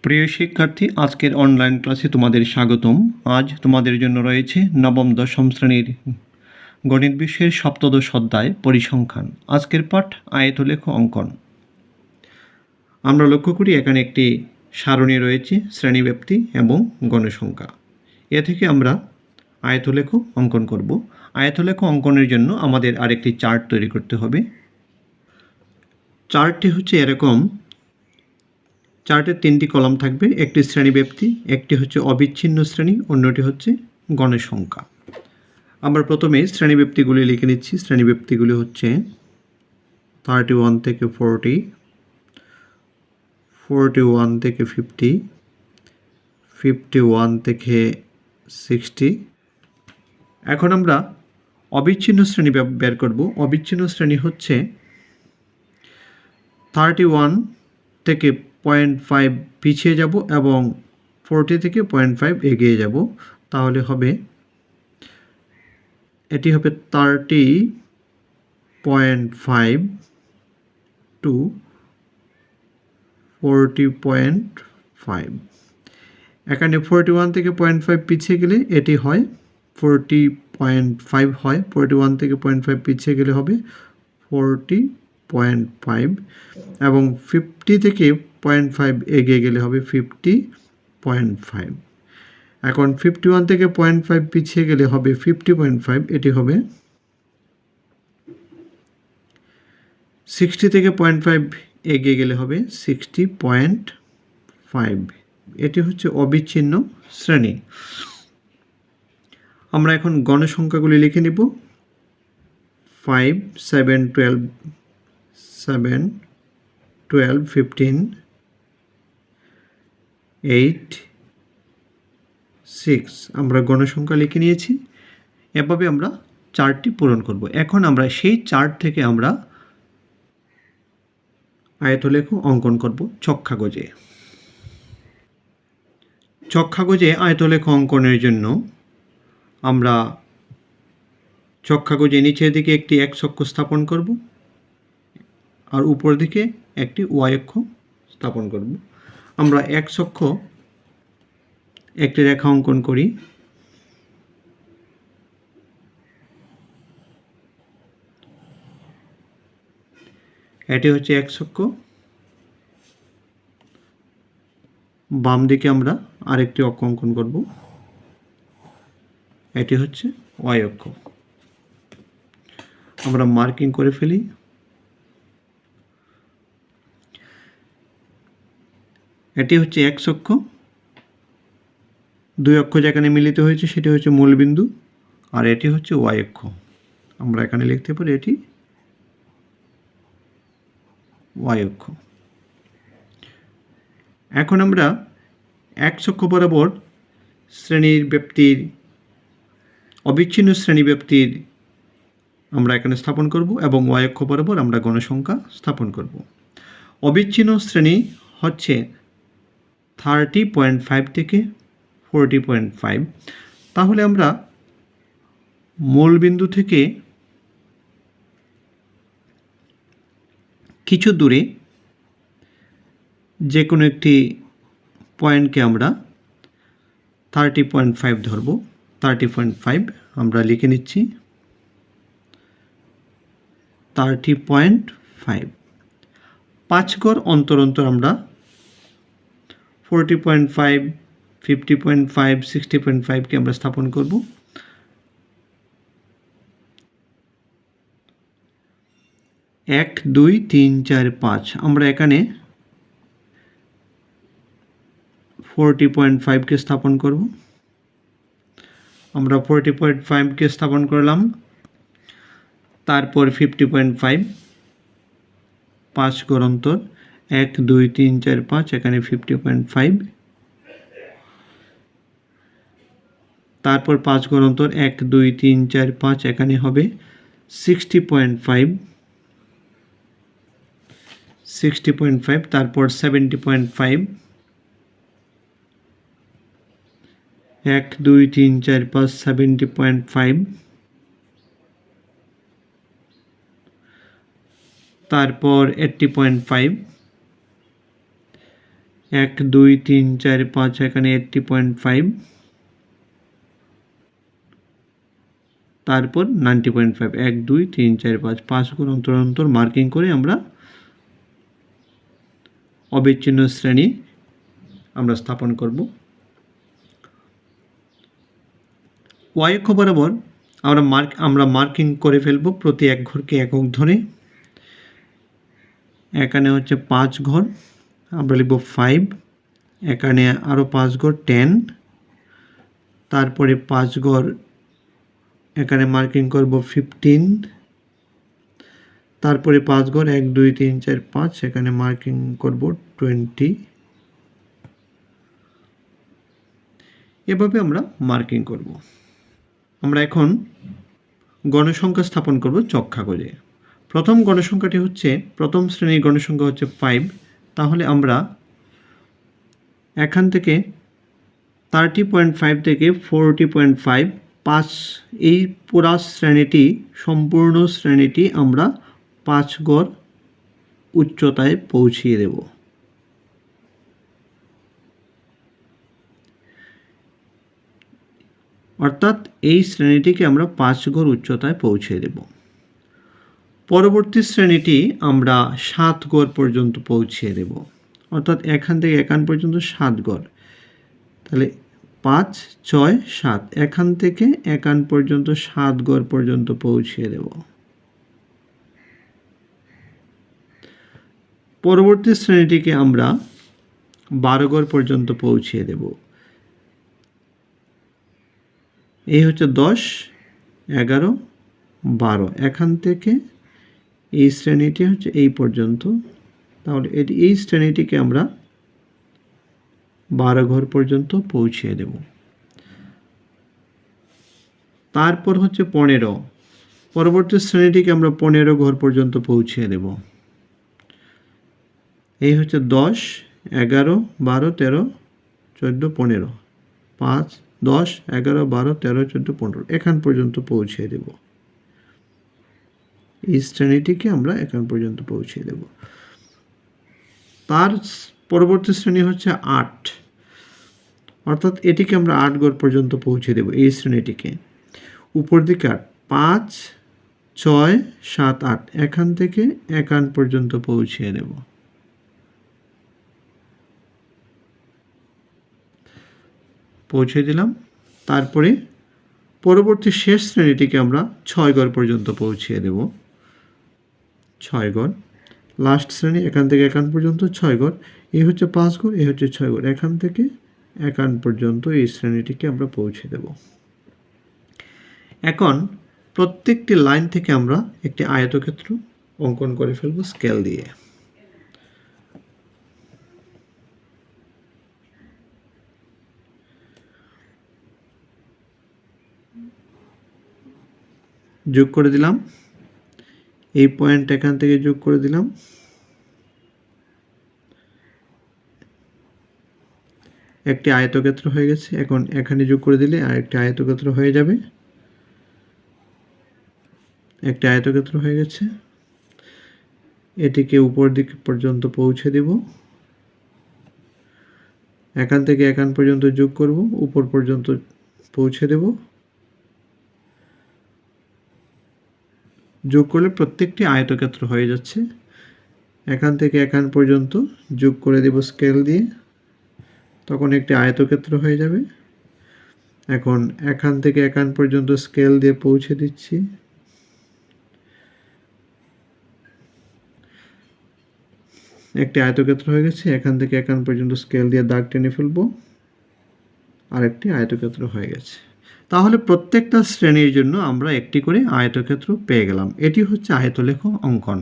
প্রিয় শিক্ষার্থী, আজকের অনলাইন ক্লাসে তোমাদের স্বাগতম। আজ তোমাদের জন্য রয়েছে নবম দশম শ্রেণীর গণিত বিষয়ের সপ্তদশ অধ্যায় পরিসংখ্যান। আজকের পাঠ আয়তলেখ অঙ্কন। আমরা লক্ষ্য করি এখানে একটি সারণী রয়েছে, শ্রেণীব্যাপ্তি এবং গণসংখ্যা। এ থেকে আমরা আয়তলেখ অঙ্কন করব। আয়তলেখ অঙ্কনের জন্য আমাদের আরেকটি চার্ট তৈরি করতে হবে। চার্টটি হচ্ছে এরকম। চার্টের তিনটি কলাম থাকবে, একটি শ্রেণীব্যাপ্তি, একটি হচ্ছে অবিচ্ছিন্ন শ্রেণী, অন্যটি হচ্ছে গণসংখ্যা। আমরা প্রথমে শ্রেণীব্যাপ্তিগুলি লিখে নিচ্ছি। শ্রেণীব্যাপ্তিগুলি হচ্ছে 31 থেকে 40, 41 থেকে 50, 51 থেকে 60। এখন আমরা অবিচ্ছিন্ন শ্রেণী বের করব। অবিচ্ছিন্ন শ্রেণী হচ্ছে 31 থেকে 0.5 পিছিয়ে যাব এবং 40 থেকে 0.5 এগিয়ে যাব। তাহলে হবে এটি হবে 30.5 টু 40.5। এখানে 41 থেকে 0.5 পিছিয়ে গেলে এটি হয় 40.5 হয়। 41 থেকে 0.5 পিছিয়ে গেলে হবে 40.5 এবং 50 থেকে 0.5 এগিয়ে গেলে হবে 50.5। এখন 51 থেকে 0.5 পিছিয়ে গেলে হবে 50.5, এটি হবে 60 থেকে 0.5 এগিয়ে গেলে হবে 60.5। এটি হচ্ছে অবিচ্ছিন্ন শ্রেণী। আমরা এখন গণসংখ্যাগুলি লিখে নিব। 5, 7, 12, 15, 8, 6। আমরা গণসংখ্যা লিখে নিয়েছি। এভাবে আমরা চার্টটি পূরণ করব। এখন আমরা সেই চার্ট থেকে আমরা আয়তলেখ অঙ্কন করব ছক কাগজে। ছক কাগজে আয়তলেখ অঙ্কনের জন্য আমরা ছক কাগজে নিচের দিকে একটি এক্স অক্ষ স্থাপন করব আর উপর দিকে একটি ওয়াই অক্ষ স্থাপন করব। আমরা এক্স অক্ষ একটি রেখা অঙ্কন করি। এটি হচ্ছে এক্স অক্ষ। বাম দিকে আমরা আরেকটি অক্ষ অঙ্কন করব, এটি হচ্ছে ওয়াই অক্ষ। আমরা মার্কিং করে ফেলি। এটি হচ্ছে এক্স অক্ষ। দুই অক্ষ যেখানে মিলিত হয়েছে সেটি হচ্ছে মূলবিন্দু, আর এটি হচ্ছে ওয়াই অক্ষ। আমরা এখানে লিখতে পারি এটি ওয়াই অক্ষ। এখন আমরা এক্স অক্ষ বরাবর শ্রেণীর ব্যাপ্তির অবিচ্ছিন্ন শ্রেণী ব্যাপ্তির আমরা এখানে স্থাপন করব এবং ওয়াই অক্ষ বরাবর আমরা গণসংখ্যা স্থাপন করব। অবিচ্ছিন্ন শ্রেণী হচ্ছে 30.5 থেকে 40.5। তাহলে আমরা মূলবিন্দু থেকে কিছু দূরে যে কোনো একটি পয়েন্টকে আমরা 30.5 ধরব। 30.5 আমরা লিখে নিচ্ছি 30.5। 5 গড় অন্তর অন্তর আমরা 40.5, 50.5, 60.5কে আমরা স্থাপন করব। এক, 2, 3, 4, 5। আমরা এখানে 40.5কে স্থাপন করব। আমরা 40.5কে স্থাপন করলাম। তারপর 50.5, 5 গড় অন্তর 1, 2, 3, 4, 5, এখানে 50.5। তারপর 5 গড় অন্তর 1, 2, 3, 4, 5, এখানে হবে 60.5, 60.5। তারপর 70.5, 1, 2, 3, 4, 5, 70.5। তারপর 80.5, 1 2 3 4 5 এখানে 80.5, তারপর 90.5, 1 2 3 4 5 5 ঘর অন্তর অন্তর মার্কিং করে আমরা অবিচ্ছিন্ন শ্রেণী আমরা স্থাপন করব। ওয়াই অক্ষ বরাবর আমরা মার্কিং করে ফেলব প্রতি এক ঘরকে একক ধরে। এখানে হচ্ছে 5 ঘর, আমরা লিখব 5, এখানে আরও 5 ঘর 10, তারপরে 5 ঘর এখানে মার্কিং করব 15, তারপরে 5 ঘর 1 2 3 4 5 এখানে মার্কিং করব 20। এভাবে আমরা মার্কিং করব। আমরা এখন গণসংখ্যা স্থাপন করব চক্খা করে। প্রথম গণসংখ্যাটি হচ্ছে, প্রথম শ্রেণীর গণসংখ্যা হচ্ছে 5, তাহলে আমরা এখান থেকে 30.5 থেকে 40.5, 5 এই পুরা শ্রেণীটি, সম্পূর্ণ শ্রেণীটি আমরা 5 গড় উচ্চতায় পৌঁছিয়ে দেব। অর্থাৎ এই শ্রেণীটিকে আমরা 5 গড় উচ্চতায় পৌঁছে দেব। পরবর্তী শ্রেণীটি আমরা 7 গড় পর্যন্ত পৌঁছিয়ে দেব। অর্থাৎ এখান থেকে এখান পর্যন্ত 7 গড়, তাহলে 5 6 7, এখান থেকে এখান পর্যন্ত 7 গড় পর্যন্ত পৌঁছিয়ে দেব। পরবর্তী শ্রেণীটিকে আমরা 12 গড় পর্যন্ত পৌঁছিয়ে দেব। এই হচ্ছে 10 11 12, এখান থেকে এই শ্রেণীটি হচ্ছে এই পর্যন্ত, তাহলে এই শ্রেণীটিকে আমরা 12 ঘর পর্যন্ত পৌঁছিয়ে দেব। তারপর হচ্ছে 15, পরবর্তী শ্রেণীটিকে আমরা 15 ঘর পর্যন্ত পৌঁছিয়ে দেব। এই হচ্ছে 10 11 12 13 14 15, 5 10 11 12 13 14 15 এখান পর্যন্ত পৌঁছিয়ে দেব। এই শ্রেণীটিকে আমরা এখান পর্যন্ত পৌঁছিয়ে দেব। তার পরবর্তী শ্রেণী হচ্ছে 8, অর্থাৎ এটিকে আমরা 8 ঘর পর্যন্ত পৌঁছে দেব। এই শ্রেণীটিকে উপর দিকে 8 5 6 7 8, এখান থেকে এখান পর্যন্ত পৌঁছিয়ে দেব। পৌঁছে দিলাম। তারপরে পরবর্তী শেষ শ্রেণীটিকে আমরা 6 ঘর পর্যন্ত পৌঁছিয়ে দেব। 6 ঘর লাস্ট শ্রেণী, এখান থেকে এখান পর্যন্ত 6 ঘর। এই হচ্ছে 5 ঘর, এই হচ্ছে 6 ঘর, এখান থেকে এখান পর্যন্ত এই শ্রেণীটিকে আমরা পৌঁছে দেব। এখন প্রত্যেকটি লাইন থেকে আমরা একটি আয়তক্ষেত্র অঙ্কন করে ফেলব স্কেল দিয়ে। যোগ করে দিলাম, এই পয়েন্ট এখান থেকে যোগ করে দিলাম, একটি আয়তক্ষেত্র হয়ে গেছে। এখন এখানে যোগ করে দিলে আরেকটি আয়তক্ষেত্র হয়ে যাবে। একটি আয়তক্ষেত্র হয়ে গেছে, এটিকে উপর দিক পর্যন্ত পৌঁছে দেব। এখান থেকে এখান পর্যন্ত যোগ করব, উপর পর্যন্ত পৌঁছে দেব। যোগ করলে প্রত্যেকটি আয়তক্ষেত্র হয়ে যাচ্ছে। এখান থেকে এখান পর্যন্ত যোগ করে দেব স্কেল দিয়ে, তখন একটি আয়তক্ষেত্র হয়ে যাবে। এখন এখান থেকে এখান পর্যন্ত স্কেল দিয়ে পৌঁছে দিচ্ছি। একটি আয়তক্ষেত্র হয়ে গেছে। এখান থেকে এখান পর্যন্ত স্কেল দিয়ে দাগ টেনে ফেলবো, আরেকটি আয়তক্ষেত্র হয়ে গেছে। তাহলে প্রত্যেকটা শ্রেণীর জন্য আমরা একটি করে আয়তক্ষেত্র পেয়ে গেলাম। এটি হচ্ছে আয়তলেখ অঙ্কন।